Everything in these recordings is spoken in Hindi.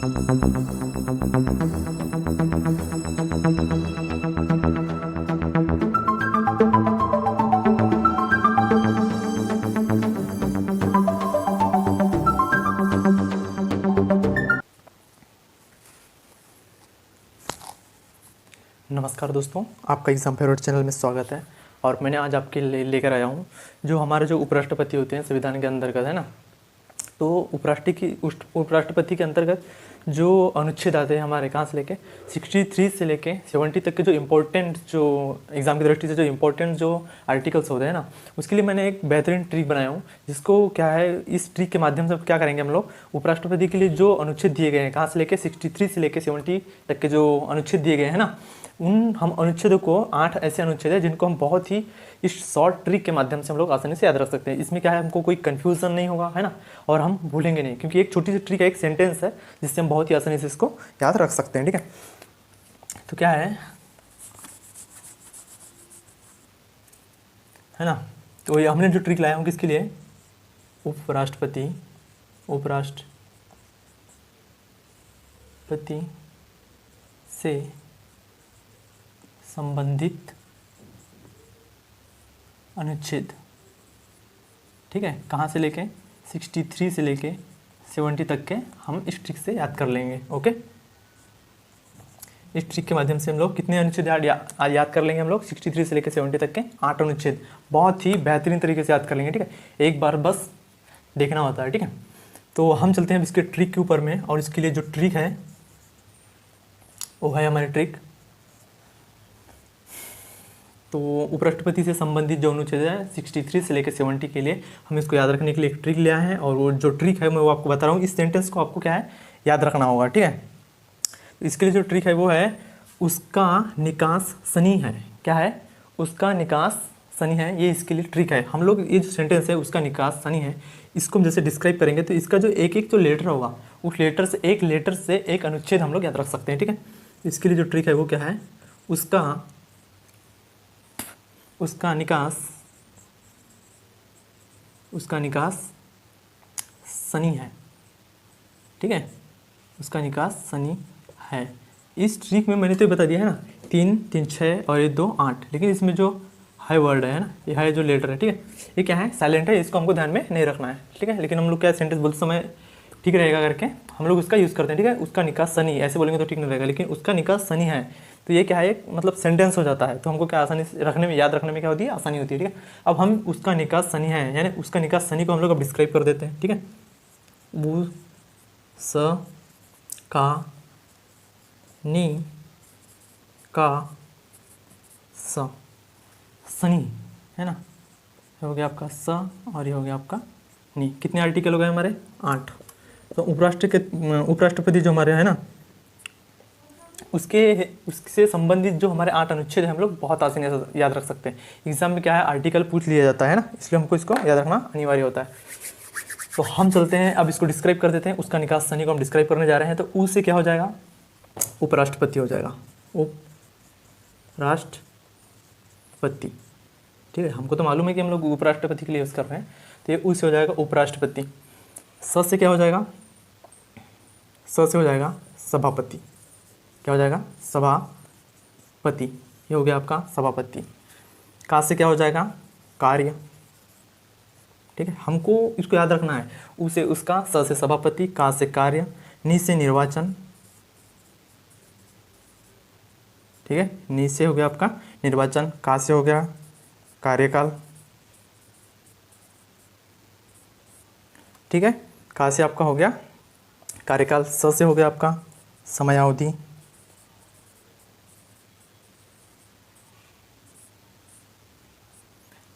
नमस्कार दोस्तों, आपका एग्ज़ाम फेवरेट चैनल में स्वागत है। और मैंने आज आपके लिए लेकर आया हूँ जो हमारे जो उपराष्ट्रपति होते हैं संविधान के अंतर्गत, है ना। तो उपराष्ट्रपति के अंतर्गत जो अनुच्छेद आते हैं हमारे, कहाँ से लेके 63 से लेके 70 तक के जो इम्पोर्टेंट, जो एग्ज़ाम की दृष्टि से जो इम्पोर्टेंट जो आर्टिकल्स होते हैं ना, उसके लिए मैंने एक बेहतरीन ट्रिक बनाया हूँ। जिसको क्या है, इस ट्रिक के माध्यम से क्या करेंगे हम लोग, उपराष्ट्रपति के लिए जो अनुच्छेद दिए गए हैं, कहाँ से लेके 63 से लेके 70 तक के जो अनुच्छेद दिए गए हैं ना, उन हम अनुच्छेदों को 8 ऐसे अनुच्छेद हैं जिनको हम बहुत ही इस शॉर्ट ट्रिक के माध्यम से हम लोग आसानी से याद रख सकते हैं। इसमें क्या है, हमको कोई कन्फ्यूज़न नहीं होगा, है ना, और हम भूलेंगे नहीं, क्योंकि एक छोटी सी ट्रिक है, एक सेंटेंस है जिससे हम बहुत ही आसानी से इसको याद रख सकते हैं। ठीक है, तो क्या है ना, तो ये हमने जो ट्रिक लाया हूँ किसके लिए, उपराष्ट्रपति से संबंधित अनुच्छेद। ठीक है, कहाँ से लेके 63 से लेके 70 तक के हम इस ट्रिक से याद कर लेंगे। ओके, इस ट्रिक के माध्यम से हम लोग कितने अनुच्छेद याद कर लेंगे, हम लोग 63 से लेकर 70 तक के 8 अनुच्छेद बहुत ही बेहतरीन तरीके से याद कर लेंगे। ठीक है, एक बार बस देखना होता है। ठीक है, तो हम चलते हैं इसके ट्रिक के ऊपर में, और इसके लिए जो ट्रिक है वो है हमारी ट्रिक। तो उपराष्ट्रपति से संबंधित जो अनुच्छेद है 63 से लेकर 70 के लिए हम इसको याद रखने के लिए एक ट्रिक लिया है, और वो जो ट्रिक है मैं वो आपको बता रहा हूँ। इस सेंटेंस को आपको क्या है, याद रखना होगा। ठीक है, तो इसके लिए जो ट्रिक है वो है, उसका निकास सनी है। क्या है, उसका निकास सनी है, ये इसके लिए ट्रिक है। हम लोग ये जो सेंटेंस है उसका निकास सनी है, इसको हम जैसे डिस्क्राइब करेंगे तो इसका जो एक एक जो लेटर होगा, उस लेटर से एक अनुच्छेद हम लोग याद रख सकते हैं। ठीक है, इसके लिए जो ट्रिक है वो क्या है, उसका निकास सनी है। ठीक है, उसका निकास सनी है। इस ट्रिक में मैंने तो बता दिया है ना, 3 3 6 और ये 2 8, लेकिन इसमें जो है वर्ड है ना, ये है जो लेटर है। ठीक है, ये क्या है, साइलेंट है, इसको हमको ध्यान में नहीं रखना है। ठीक है, लेकिन हम लोग क्या सेंटेंस बोलते समय ठीक रहेगा करके हम लोग उसका यूज़ करते हैं। ठीक है, उसका निकास सनी, ऐसे बोलेंगे तो ठीक नहीं रहेगा, लेकिन उसका निकास सनी है तो ये क्या है, एक मतलब सेंटेंस हो जाता है, तो हमको क्या आसानी से रखने में, याद रखने में क्या होती है, आसानी होती है। ठीक है, अब हम उसका निकास सनी है, यानी उसका निकास सनी को हम लोग अब डिस्क्राइब कर देते हैं। ठीक है, वो स का नी का स, सनी, है ना, ये हो गया आपका स और ये हो गया आपका नी। कितने आर्टिकल हो गए हमारे, 8। तो उपराष्ट्रपति जो हमारे है ना, उससे संबंधित जो हमारे 8 अनुच्छेद हैं हम लोग बहुत आसानी से याद रख सकते हैं। एग्जाम में क्या है, आर्टिकल पूछ लिया जाता है ना, इसलिए हमको इसको याद रखना अनिवार्य होता है। तो हम चलते हैं अब इसको डिस्क्राइब कर देते हैं। उसका निकास सनी को हम डिस्क्राइब करने जा रहे हैं, तो ऊ से क्या हो जाएगा, उपराष्ट्रपति हो जाएगा, उपराष्ट्रपति। ठीक है, हमको तो मालूम है कि हम लोग उपराष्ट्रपति के लिए यूज़ कर रहे हैं, तो ये ऊ से हो जाएगा उपराष्ट्रपति। स से क्या हो जाएगा, स से हो जाएगा सभापति। क्या हो जाएगा, सभापति, ये हो गया आपका सभापति। का से क्या हो जाएगा, कार्य। ठीक है, हमको इसको याद रखना है, ऊ से उसका, स से सभापति, का से कार्य, नी से निर्वाचन। ठीक है, नी से हो गया आपका निर्वाचन, का से हो गया कार्यकाल। ठीक है, का से आपका हो गया कार्यकाल, स से हो गया आपका समयावधि।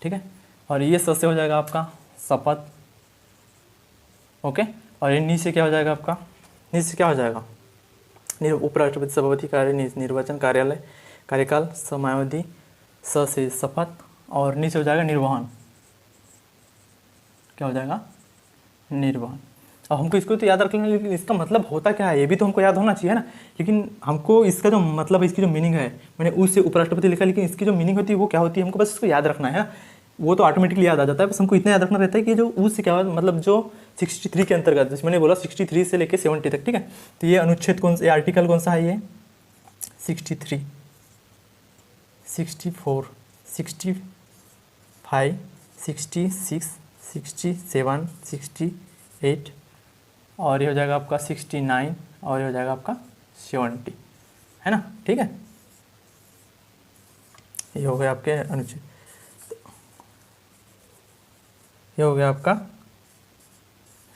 ठीक है, और ये स से हो जाएगा आपका शपथ। ओके, और ये नी से क्या हो जाएगा आपका, नी से क्या हो जाएगा, उपराष्ट्रपति, सभापति, कार्य, निर्वाचन, कार्यालय, कार्यकाल, समयावधि, स से शपथ, और नी से हो जाएगा निर्वहन। क्या हो जाएगा, निर्वहन। अब हमको इसको तो याद रखना है, लेकिन इसका मतलब होता क्या है ये भी तो हमको याद होना चाहिए ना। लेकिन हमको इसका जो मतलब है, इसकी जो मीनिंग है, मैंने ऊ से उपराष्ट्रपति लिखा, लेकिन इसकी जो मीनिंग होती है वो क्या होती है, हमको बस इसको याद रखना है ना। वो तो ऑटोमेटिकली याद आ जाता है, बस हमको इतना याद रखना रहता है कि जो ऊ से क्या मतलब जो 63 के अंतर्गत, जैसे मैंने बोला 63 से लेके 70 तक, ठीक है। तो ये अनुच्छेद कौन सा, आर्टिकल कौन सा है, ये 63, 64, 65, 66, 67, 68 और ये हो जाएगा आपका 69 और ये हो जाएगा आपका 70, है ना, ठीक है। ये हो गया आपके अनुच्छेद, ये हो गया आपका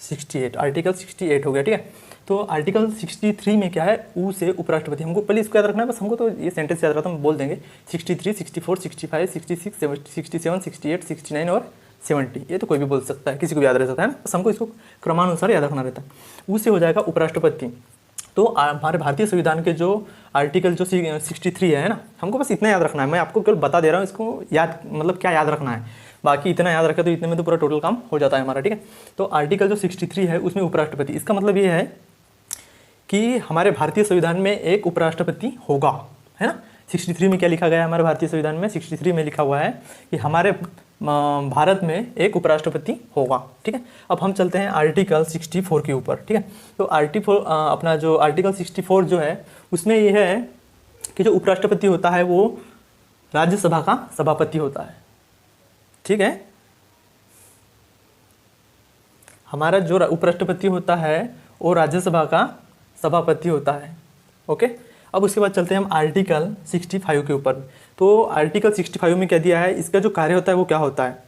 68, आर्टिकल 68 हो गया, ठीक है। तो आर्टिकल 63 में क्या है, ऊ से उपराष्ट्रपति, हमको पहले इसको याद रखना है, बस हमको तो ये सेंटेंस याद रखा, हम बोल देंगे 63, 64, 65, 66, 67, 68, 69 और 70, ये तो कोई भी बोल सकता है, किसी को भी याद रह सकता है ना, बस हमको इसको क्रमानुसार याद रखना रहता है। ऊ से हो जाएगा उपराष्ट्रपति। तो हमारे भारतीय संविधान के जो आर्टिकल जो 63 है ना, हमको बस इतना याद रखना है, मैं आपको केवल बता दे रहा हूँ इसको याद, मतलब क्या याद रखना है, बाकी इतना याद रखा तो इतने में तो पूरा टोटल काम हो जाता है हमारा, ठीक है। तो आर्टिकल जो 63 है उसमें उपराष्ट्रपति, इसका मतलब ये है कि हमारे भारतीय संविधान में एक उपराष्ट्रपति होगा, है ना। 63 में क्या लिखा गया है हमारे भारतीय संविधान में, 63 में लिखा हुआ है कि हमारे भारत में एक उपराष्ट्रपति होगा, ठीक है। अब हम चलते हैं आर्टिकल 64 के ऊपर, ठीक है। तो अपना जो आर्टिकल 64 जो है उसमें ये है कि जो उपराष्ट्रपति होता है वो राज्यसभा का सभापति होता है, ठीक है। हमारा जो उपराष्ट्रपति होता है वो राज्यसभा का सभापति होता है, ओके। अब उसके बाद चलते हैं हम आर्टिकल 65 के ऊपर। तो आर्टिकल 65 में क्या दिया है, इसका जो कार्य होता है वो क्या होता है।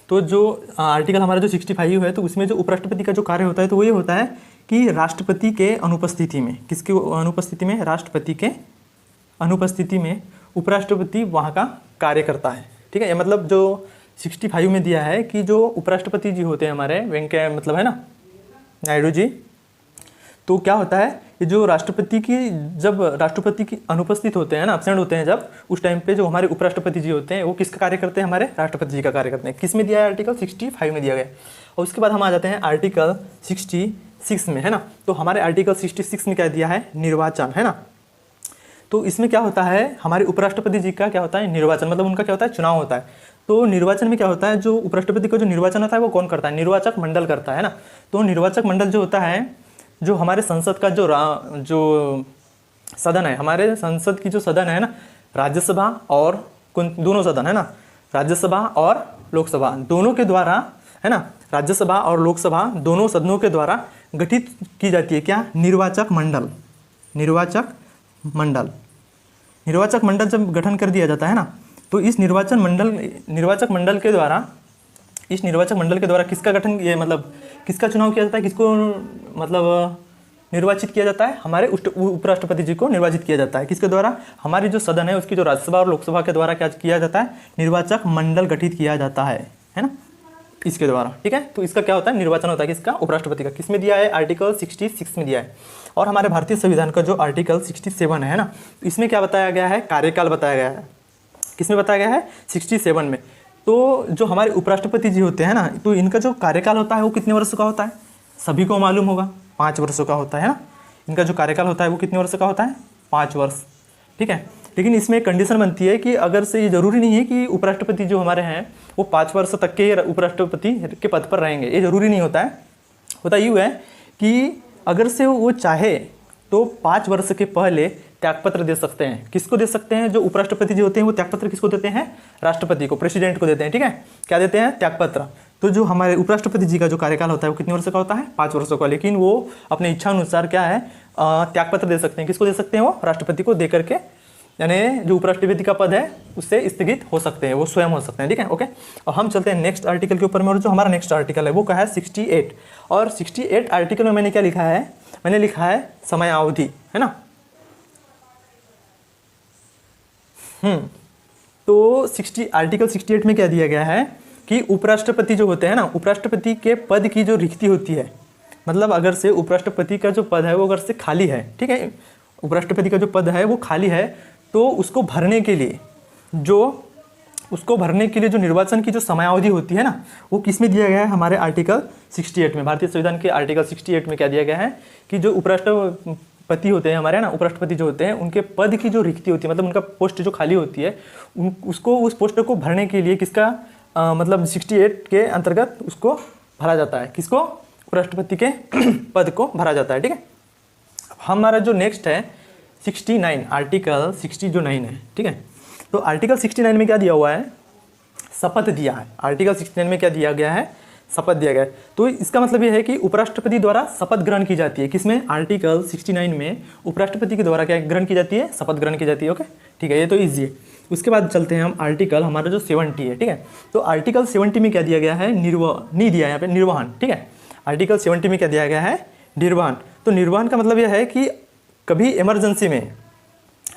तो जो आर्टिकल हमारा जो 65 है, तो उसमें जो उपराष्ट्रपति का जो कार्य होता है तो वो ये होता है कि राष्ट्रपति के अनुपस्थिति में, किसकी अनुपस्थिति में, राष्ट्रपति के अनुपस्थिति में उपराष्ट्रपति वहाँ का कार्य करता है, ठीक है। मतलब जो 65 में दिया है कि जो उपराष्ट्रपति जी होते हैं हमारे वेंकैया, मतलब है ना, नायडू जी, तो क्या होता है कि जो राष्ट्रपति की अनुपस्थित होते हैं ना, एब्सेंट होते हैं जब, उस टाइम पे जो हमारे उपराष्ट्रपति जी होते हैं वो किसका कार्य करते हैं, हमारे राष्ट्रपति जी का कार्य करते हैं। किस में दिया है, आर्टिकल 65 में दिया गया। और उसके बाद हम आ जाते हैं आर्टिकल 66 में, है ना। तो हमारे आर्टिकल 66 में क्या दिया है, निर्वाचन, है ना। तो इसमें क्या होता है, हमारे उपराष्ट्रपति जी का क्या होता है, निर्वाचन, मतलब उनका क्या होता है, चुनाव होता है। तो निर्वाचन में क्या होता है, जो उपराष्ट्रपति का जो निर्वाचन होता है वो कौन करता है, निर्वाचक मंडल करता है ना। तो निर्वाचक मंडल जो होता है, जो हमारे संसद का जो सदन है, हमारे संसद की जो सदन है ना, राज्यसभा और दोनों सदन है ना, राज्यसभा और लोकसभा दोनों के द्वारा, है ना, राज्यसभा और लोकसभा दोनों सदनों के द्वारा गठित की जाती है क्या, निर्वाचक मंडल। निर्वाचक मंडल जब गठन कर दिया जाता है ना, तो इस निर्वाचक मंडल के द्वारा किसका गठन, ये मतलब किसका चुनाव किया जाता है, किसको मतलब निर्वाचित किया जाता है, हमारे उपराष्ट्रपति जी को निर्वाचित किया जाता है। किसके द्वारा, हमारी जो सदन है उसकी जो राज्यसभा और लोकसभा के द्वारा क्या किया जाता है, निर्वाचक मंडल गठित किया जाता है ना, इसके द्वारा, ठीक है। तो इसका क्या होता है, निर्वाचन होता है किसका, उपराष्ट्रपति का। किस में दिया है, आर्टिकल 66 में दिया है। और हमारे भारतीय संविधान का जो आर्टिकल 67 है ना, इसमें क्या बताया गया है, कार्यकाल बताया गया है। किसमें बताया गया है, 67 में। तो जो हमारे उपराष्ट्रपति जी होते हैं ना, तो इनका जो कार्यकाल होता है वो कितने वर्ष का होता है, सभी को मालूम होगा, 5 वर्षों का होता है ना। इनका जो कार्यकाल होता है वो कितने वर्ष का होता है, 5 वर्ष, ठीक है। लेकिन इसमें एक कंडीशन बनती है कि अगर से ये जरूरी नहीं है कि उपराष्ट्रपति जो हमारे हैं वो 5 वर्ष तक के उपराष्ट्रपति के पद पर रहेंगे, ये जरूरी नहीं होता है। होता यूँ है कि अगर से वो चाहे तो 5 वर्ष के पहले त्यागपत्र दे सकते हैं। किसको दे सकते हैं, जो उपराष्ट्रपति जी होते हैं वो त्यागपत्र किसको देते हैं, राष्ट्रपति को, प्रेसिडेंट को देते हैं, ठीक है। क्या देते हैं, त्यागपत्र। तो जो हमारे उपराष्ट्रपति जी का जो कार्यकाल होता है वो कितने वर्ष का होता है, 5 वर्षों का। लेकिन वो अपने इच्छा अनुसार क्या है, त्यागपत्र दे सकते हैं। किसको दे सकते हैं, वो राष्ट्रपति को दे करके, यानी जो उपराष्ट्रपति का पद है उससे स्थगित हो सकते हैं, वो स्वयं हो सकते हैं, ठीक है, ओके। और हम चलते हैं नेक्स्ट आर्टिकल के ऊपर में। और जो हमारा नेक्स्ट आर्टिकल है वो क्या है, 68। और 68 आर्टिकल में मैंने क्या लिखा है, मैंने लिखा है समयावधि, है ना। तो आर्टिकल 68 में क्या दिया गया है कि उपराष्ट्रपति जो होते हैं ना, उपराष्ट्रपति के पद की जो रिक्ति होती है, मतलब अगर से उपराष्ट्रपति का जो पद है वो अगर से खाली है, ठीक है, उपराष्ट्रपति का जो पद है वो खाली है, तो उसको भरने के लिए जो निर्वाचन की जो समयावधि होती है ना, वो किस में दिया गया है, हमारे आर्टिकल 68 में, भारतीय संविधान के आर्टिकल 68 में क्या दिया गया है कि जो उपराष्ट्रपति होते हैं हमारे, है ना, उपराष्ट्रपति जो होते हैं उनके पद की जो रिक्ति होती है, मतलब उनका पोस्ट जो खाली होती है, उसको उस पोस्ट को भरने के लिए किसका मतलब 68 के अंतर्गत उसको भरा जाता है। किसको? उपराष्ट्रपति के पद को भरा जाता है। ठीक है, हमारा जो नेक्स्ट है 69, आर्टिकल 69 है। ठीक है, तो आर्टिकल 69 में क्या दिया हुआ है? शपथ दिया है। आर्टिकल 69 में क्या दिया गया है? शपथ दिया गया है। तो इसका मतलब ये है कि उपराष्ट्रपति द्वारा शपथ ग्रहण की जाती है। किसमें? आर्टिकल 69 में उपराष्ट्रपति के द्वारा क्या ग्रहण की जाती है? शपथ ग्रहण की जाती है। ओके, ठीक है, ये तो ईजी है। उसके बाद चलते हैं हम आर्टिकल हमारा जो 70 है। ठीक है, तो आर्टिकल 70 में क्या दिया गया है? नहीं दिया है यहाँ पे, निर्वहन। ठीक है, आर्टिकल 70 में क्या दिया गया है? निर्वहन। तो निर्वहन का मतलब यह है कि कभी इमरजेंसी में,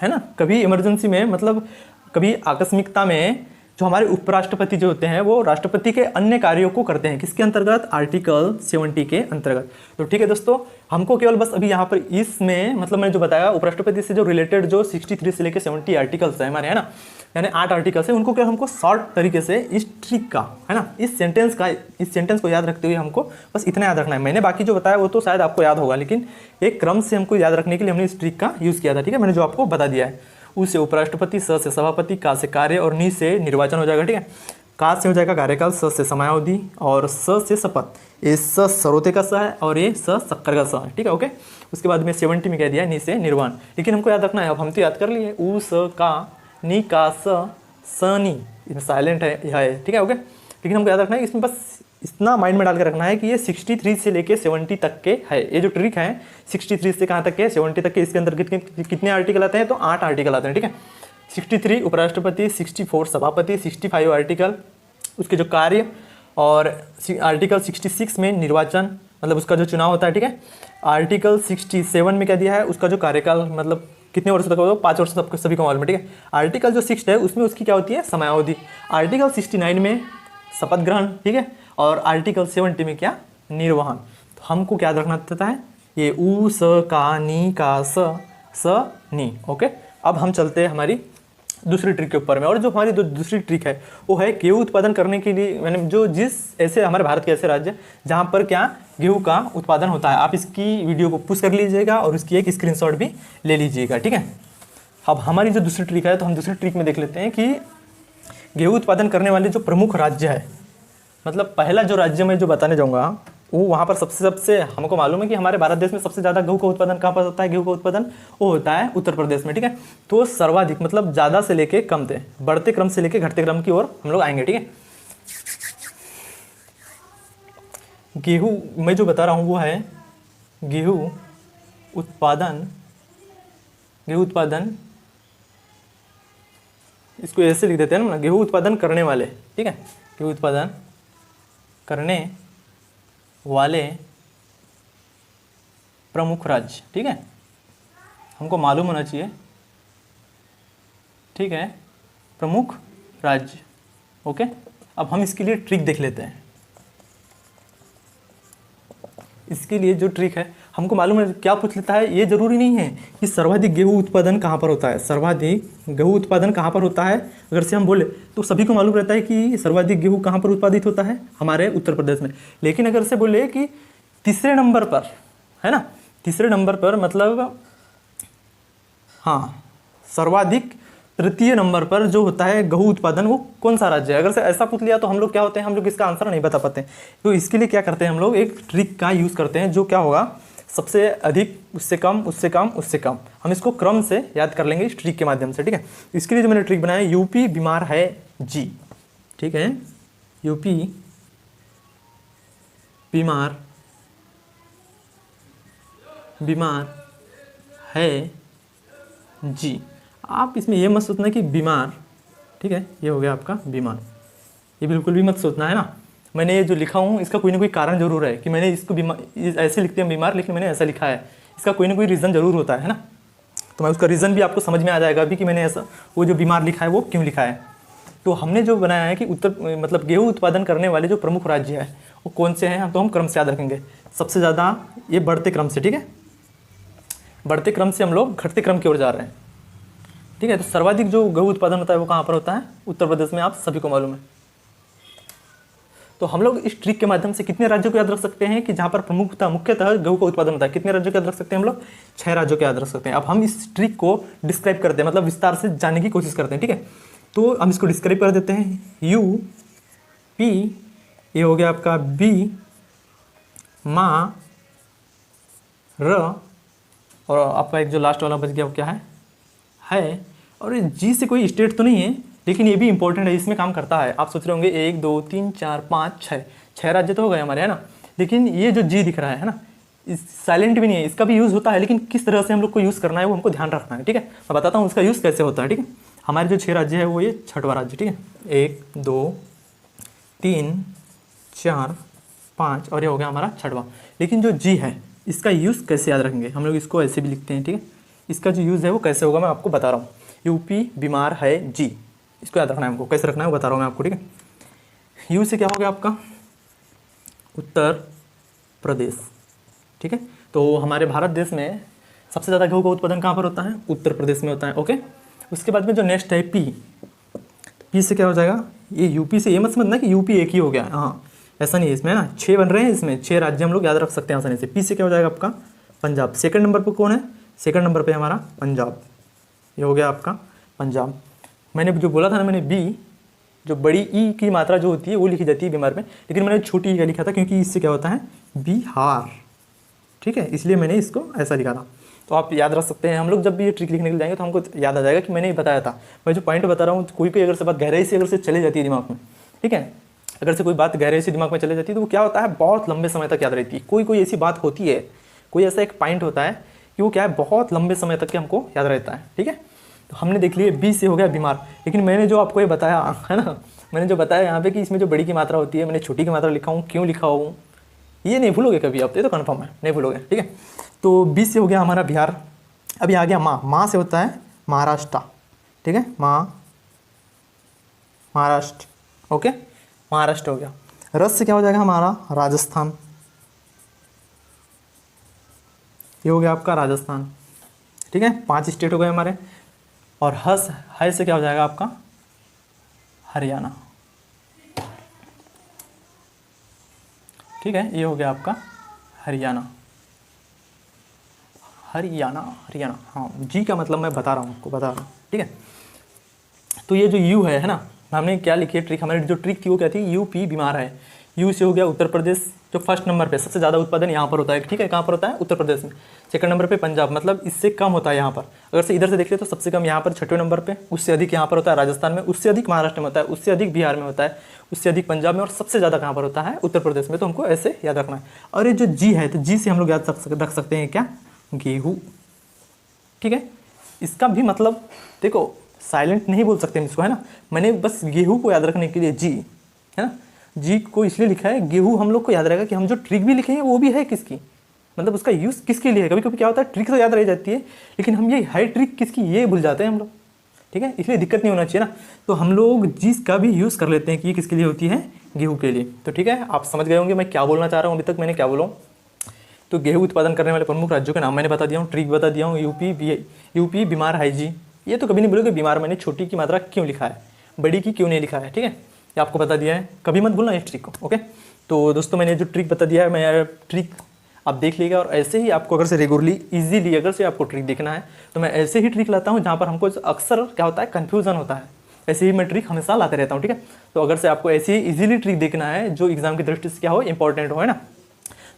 है ना, कभी इमरजेंसी में मतलब कभी आकस्मिकता में जो हमारे उपराष्ट्रपति जो होते हैं वो राष्ट्रपति के अन्य कार्यों को करते हैं। किसके अंतर्गत? आर्टिकल 70 के अंतर्गत। तो ठीक है दोस्तों, हमको केवल बस अभी यहाँ पर इसमें मतलब मैंने जो बताया उपराष्ट्रपति से जो रिलेटेड जो 63 से लेकर 70 आर्टिकल्स है हमारे, है ना, यानी 8 आर्टिकल्स है, उनको क्या हमको शॉर्ट तरीके से इस ट्रिक का, है ना, इस सेंटेंस को याद रखते हुए हमको बस इतना याद रखना है। मैंने बाकी जो बताया वो तो शायद आपको याद होगा, लेकिन एक क्रम से हमको याद रखने के लिए हमने इस ट्रिक का यूज़ किया था। ठीक है, मैंने जो आपको बता दिया है। उ से उपराष्ट्रपति, स से सभापति, का से कार्य और नि से निर्वाचन हो जाएगा। ठीक है, का से हो जाएगा कार्यकाल, स से समयावधि और स से शपथ। ये स सरोते का स है और ये स शक्कर का स है। ठीक है, ओके। उसके बाद में 70 में कह दिया नि से निर्वाण, लेकिन हमको याद रखना है, अब हम तो याद कर लिए उ स का नि का स नि, इसमें साइलेंट है। ठीक है, ओके, लेकिन हमको याद रखना है इसमें बस इतना माइंड में डाल के रखना है कि ये 63 से लेके 70 तक के है। ये जो ट्रिक है 63 से कहाँ तक के? 70 तक के। इसके अंदर कितने आर्टिकल आते हैं? तो 8 आर्टिकल आते हैं। ठीक है, 63 उपराष्ट्रपति, 64 सभापति, 65 आर्टिकल उसके जो कार्य, और आर्टिकल 66 में निर्वाचन मतलब उसका जो चुनाव होता है। ठीक है, आर्टिकल 67 में क्या दिया है? उसका जो कार्यकाल मतलब कितने वर्षों तक होगा? 5 वर्ष तक, सभी को मालूम है। ठीक है, आर्टिकल जो 6 है उसमें उसकी क्या होती है? समयावधि। आर्टिकल 69 में शपथ ग्रहण। ठीक है, और आर्टिकल 70 में क्या? निर्वहन। तो हमको क्या याद रखना देता है? ये उ स का नि का स नि। ओके, अब हम चलते हैं हमारी दूसरी ट्रिक के ऊपर में। और जो हमारी दूसरी ट्रिक है वो है गेहूँ उत्पादन करने के लिए, मैंने जो ऐसे हमारे भारत के ऐसे राज्य जहाँ पर क्या गेहूँ का उत्पादन होता है। आप इसकी वीडियो को पुश कर लीजिएगा और उसकी एक स्क्रीनशॉट भी ले लीजिएगा। ठीक है, अब हमारी जो दूसरी ट्रिक है, तो हम दूसरी ट्रिक में देख लेते हैं कि गेहूँ उत्पादन करने वाले जो प्रमुख राज्य है, मतलब पहला जो राज्य मैं जो बताने जाऊँगा वो वहाँ पर सबसे हमको मालूम है कि हमारे भारत देश में सबसे ज़्यादा गेहूँ का उत्पादन कहाँ पर होता है? गेहूँ का उत्पादन वो होता है उत्तर प्रदेश में। ठीक है, तो सर्वाधिक मतलब ज़्यादा से लेके कम थे, बढ़ते क्रम से लेके घटते क्रम की ओर हम लोग आएंगे। ठीक है, गेहूँ मैं जो बता रहा हूँ वो है गेहूँ उत्पादन, इसको ऐसे लिख देते हैं ना, गेहूँ उत्पादन करने वाले। ठीक है, गेहूँ उत्पादन करने वाले प्रमुख राज्य। ठीक है, हमको मालूम होना चाहिए। ठीक है, प्रमुख राज्य। ओके, अब हम इसके लिए ट्रिक देख लेते हैं। इसके लिए जो ट्रिक है हमको मालूम है क्या पूछ लेता है, ये जरूरी नहीं है कि सर्वाधिक गेहूँ उत्पादन कहाँ पर होता है। सर्वाधिक गेहूँ उत्पादन कहाँ पर होता है अगर से हम बोले तो सभी को मालूम रहता है कि सर्वाधिक गेहूँ कहाँ पर उत्पादित होता है? हमारे उत्तर प्रदेश में। लेकिन अगर से बोले कि तीसरे नंबर पर, है ना, तीसरे नंबर पर मतलब हाँ सर्वाधिक तृतीय नंबर पर जो होता है गेहूँ उत्पादन, वो कौन सा राज्य है? अगर से ऐसा पूछ लिया तो हम लोग क्या होते हैं, हम लोग इसका आंसर नहीं बता पाते। तो इसके लिए क्या करते हैं हम लोग, एक ट्रिक का यूज़ करते हैं जो क्या होगा, सबसे अधिक, उससे कम, उससे कम, उससे कम। हम इसको क्रम से याद कर लेंगे इस ट्रिक के माध्यम से। ठीक है, इसके लिए जो मैंने ट्रिक बनाया, यूपी बीमार है जी। ठीक है, यूपी बीमार है जी। आप इसमें ये मत सोचना कि बीमार, ठीक है, ये हो गया आपका बीमार, ये बिल्कुल भी मत सोचना, है ना। मैंने ये जो लिखा हूँ इसका कोई ना कोई कारण जरूर है कि मैंने इसको ऐसे लिखते हैं बीमार, लेकिन मैंने ऐसा लिखा है, इसका कोई ना कोई रीज़न जरूर होता है ना। तो मैं उसका रीज़न भी आपको समझ में आ जाएगा अभी कि मैंने ऐसा वो जो बीमार लिखा है वो क्यों लिखा है। तो हमने जो बनाया है कि मतलब गेहूँ उत्पादन करने वाले जो प्रमुख राज्य है वो कौन से हैं, तो हम क्रम से याद रखेंगे। सबसे ज़्यादा ये बढ़ते क्रम से, ठीक है, बढ़ते क्रम से हम लोग घटते क्रम की ओर जा रहे हैं। ठीक है, तो सर्वाधिक जो गेहूँ उत्पादन होता है वो कहाँ पर होता है? उत्तर प्रदेश में, आप सभी को मालूम है। तो हम लोग इस ट्रिक के माध्यम से कितने राज्यों को याद रख सकते हैं कि जहाँ पर मुख्यतः गेहूं का उत्पादन होता है, कितने राज्यों को याद रख सकते हैं हम लोग? 6 राज्यों को याद रख सकते हैं। अब हम इस ट्रिक को डिस्क्राइब करते हैं, मतलब विस्तार से जानने की कोशिश करते हैं, ठीक है। तो हम इसको डिस्क्राइब कर देते हैं। UP, ये हो गया आपका B, माँ, र, और आपका एक जो लास्ट वाला बच गया वो क्या है। और जी से कोई स्टेट तो नहीं है, लेकिन ये भी इंपॉर्टेंट है, इसमें काम करता है। आप सोच रहे होंगे 1 2 3 4 5 6 राज्य तो हो गए हमारे, है ना। लेकिन ये जो जी दिख रहा है ना, इस साइलेंट भी नहीं है, इसका भी यूज़ होता है, लेकिन किस तरह से हम लोग को यूज़ करना है वो हमको ध्यान रखना है, ठीक है। मैं बताता हूँ उसका यूज़ कैसे होता है, ठीक है। हमारे जो 6 राज्य है वो ये 6वां राज्य, ठीक है। 1 2 3 4 5 और ये हो गया हमारा 6वां। लेकिन जो जी है इसका यूज़ कैसे याद रखेंगे हम लोग? इसको ऐसे भी लिखते हैं, ठीक है। इसका जो यूज़ है वो कैसे होगा मैं आपको बता रहा हूँ। यूपी बीमार है जी, इसको याद रखना है हमको। कैसे रखना है वो बता रहा हूँ मैं आपको, ठीक है। यू से क्या हो गया आपका? उत्तर प्रदेश, ठीक है। तो हमारे भारत देश में सबसे ज़्यादा गेहूँ का उत्पादन कहाँ पर होता है? उत्तर प्रदेश में होता है, ओके। उसके बाद में जो नेक्स्ट है पी से क्या हो जाएगा? ये यूपी से ये मत समझना कि यूपी एक ही हो गया, हाँ ऐसा नहीं है, इसमें ना 6 बन रहे हैं, इसमें 6 राज्य हम लोग याद रख सकते हैं आसानी से। पी से क्या हो जाएगा आपका? पंजाब। सेकंड नंबर पर कौन है? सेकंड नंबर पे हमारा पंजाब, ये हो गया आपका पंजाब। मैंने जो बोला था ना, मैंने बी, जो बड़ी ई की मात्रा जो होती है वो लिखी जाती है बीमार में, लेकिन मैंने छोटी ई का लिखा था क्योंकि इससे क्या होता है? बिहार, ठीक है, इसलिए मैंने इसको ऐसा लिखा था। तो आप याद रख सकते हैं। हम लोग जब भी ये ट्रिक लिखने के लिए जाएंगे तो हमको याद आ जाएगा कि मैंने ये बताया था। मैं जो पॉइंट बता रहा हूँ, कोई अगर से बात गहराई से अगर से चले जाती है दिमाग में, ठीक है, अगर से कोई बात गहराई से दिमाग में चले जाती है तो वो क्या होता है? बहुत लंबे समय तक याद रहती है। कोई ऐसी बात होती है, कोई ऐसा एक पॉइंट होता है कि वो क्या है? बहुत लंबे समय तक के हमको याद रहता है, ठीक है। तो हमने देख लिया बी से हो गया बीमार, लेकिन मैंने जो आपको ये बताया है ना, मैंने जो बताया यहाँ पे कि इसमें जो बड़ी की मात्रा होती है, मैंने छोटी की मात्रा लिखा हूँ, क्यों लिखा हूँ ये नहीं भूलोगे कभी आप, ये तो कन्फर्म है, नहीं भूलोगे, ठीक है। तो बी से हो गया हमारा बिहार। अभी आ गया माँ से होता है महाराष्ट्र, ठीक है, महाराष्ट्र, ओके, महाराष्ट्र हो गया। रस से क्या हो जाएगा हमारा? राजस्थान, ये हो गया आपका राजस्थान, ठीक है। 5 स्टेट हो गए हमारे। और है से क्या हो जाएगा आपका? हरियाणा, ठीक है, ये हो गया आपका हरियाणा। हाँ, जी का मतलब मैं बता रहा हूँ आपको, बता रहा हूँ, ठीक है। तो ये जो यू है ना, हमने क्या लिखी है ट्रिक? हमारी जो ट्रिक थी वो क्या थी? यूपी बीमार है। यू से हो गया उत्तर प्रदेश, जो फर्स्ट नंबर पे सबसे ज़्यादा उत्पादन यहाँ पर होता है, ठीक है। कहाँ पर होता है? उत्तर प्रदेश में। सेकंड नंबर पे पंजाब, मतलब इससे कम होता है यहाँ पर। अगर से इधर से देख ले तो सबसे कम यहाँ पर 6वें नंबर पे, उससे अधिक यहाँ पर होता है राजस्थान में, उससे अधिक महाराष्ट्र में होता है, उससे अधिक बिहार में होता है, उससे अधिक पंजाब में, और सबसे ज़्यादा कहाँ पर होता है? उत्तर प्रदेश में। तो हमको ऐसे याद रखना है। और ये जो जी है, तो जी से हम लोग याद रख सकते हैं क्या? गेहूँ, ठीक है। इसका भी मतलब देखो, साइलेंट नहीं बोल सकते हम इसको, है ना। मैंने बस गेहूँ को याद रखने के लिए जी, है ना, जी को इसलिए लिखा है। गेहूँ हम लोग को याद रहेगा कि हम जो ट्रिक भी लिखे हैं वो भी है किसकी, मतलब उसका यूज़ किसके लिए है। कभी कभी क्या होता है, ट्रिक तो याद रह जाती है, लेकिन हम ये है ट्रिक किसकी ये भूल जाते हैं हम लोग, ठीक है। इसलिए दिक्कत नहीं होना चाहिए ना। तो हम लोग जिस का भी यूज़ कर लेते हैं कि ये किसके लिए होती है? गेहूँ के लिए। तो ठीक है, आप समझ गए होंगे मैं क्या बोलना चाह रहा हूँ। अभी तक मैंने क्या बोला? तो गेहूँ उत्पादन करने वाले प्रमुख राज्यों के नाम मैंने बता दिया हूँ, ट्रिक बता दिया हूँ। यूपी बीमार है जी, ये तो कभी नहीं बोलोगे बीमार मैंने छोटी की मात्रा क्यों लिखा है, बड़ी की क्यों नहीं लिखा है, ठीक है, ये आपको बता दिया है, कभी मत भूलना इस ट्रिक को, ओके। तो दोस्तों मैंने जो ट्रिक बता दिया है, मैं ट्रिक आप देख लीजिएगा। और ऐसे ही आपको अगर से रेगुलरली इजीली अगर से आपको ट्रिक देखना है तो मैं ऐसे ही ट्रिक लाता हूँ जहाँ पर हमको अक्सर क्या होता है, कन्फ्यूज़न होता है। ऐसे ही मैं ट्रिक हमेशा लाते रहता हूँ, ठीक है। तो अगर से आपको ऐसे ही इजीली ट्रिक देखना है जो एग्जाम की दृष्टि से क्या हो, इंपॉर्टेंट हो, है ना,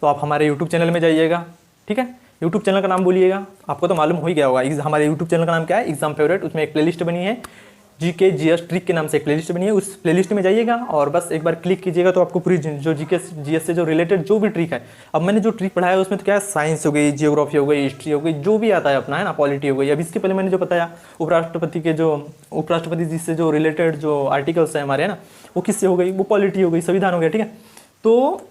तो आप हमारे यूट्यूब चैनल में जाइएगा, ठीक है। यूट्यूब चैनल का नाम बोलिएगा, आपको तो मालूम हो ही गया होगा। हमारे यूट्यूब चैनल का नाम क्या है? Exam favourite. उसमें एक प्लेलिस्ट बनी है, जीके जीएस ट्रिक के नाम से एक प्लेलिस्ट बनी है। उस प्लेलिस्ट में जाइएगा और बस एक बार क्लिक कीजिएगा तो आपको पूरी जो जीके जीएस से जो रिलेटेड जो भी ट्रिक है, अब मैंने जो ट्रिक पढ़ाया है उसमें तो क्या है, साइंस हो गई, जियोग्राफी हो गई, हिस्ट्री हो गई, जो भी आता है अपना, है ना, पॉलिटी हो गई। अब इसके पहले मैंने जो बताया उपराष्ट्रपति जी से जो रिलेटेड जो आर्टिकल्स है हमारे, है ना, वो किससे हो गई, वो पॉलिटी हो गई, संविधान हो गया, ठीक है। तो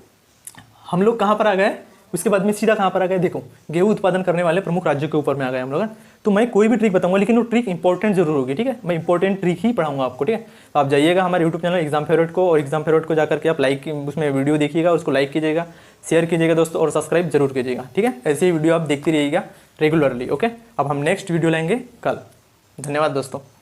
हम लोग कहाँ पर आ गए, उसके बाद में सीधा कहाँ पर आ गए, देखो गेहूं उत्पादन करने वाले प्रमुख राज्यों के ऊपर में आ गए हम लोग। तो मैं कोई भी ट्रिक बताऊंगा लेकिन वो ट्रिक इंपॉर्टेंट जरूर होगी, ठीक है। मैं इंपॉर्टेंट ट्रिक ही पढ़ाऊंगा आपको, ठीक है। तो आप जाइएगा हमारे यूट्यूब चैनल एग्जाम फेवरेट को, और एग्जाम फेवरेट को जाकर के आप लाइक उसमें वीडियो देखिएगा, उसको लाइक कीजिएगा, शेयर कीजिएगा दोस्तों, और सब्सक्राइब जरूर कीजिएगा, ठीक है। ऐसे ही वीडियो आप देखते रहिएगा रेगुलरली, ओके। अब हम नेक्स्ट वीडियो लाएंगे कल। धन्यवाद दोस्तों।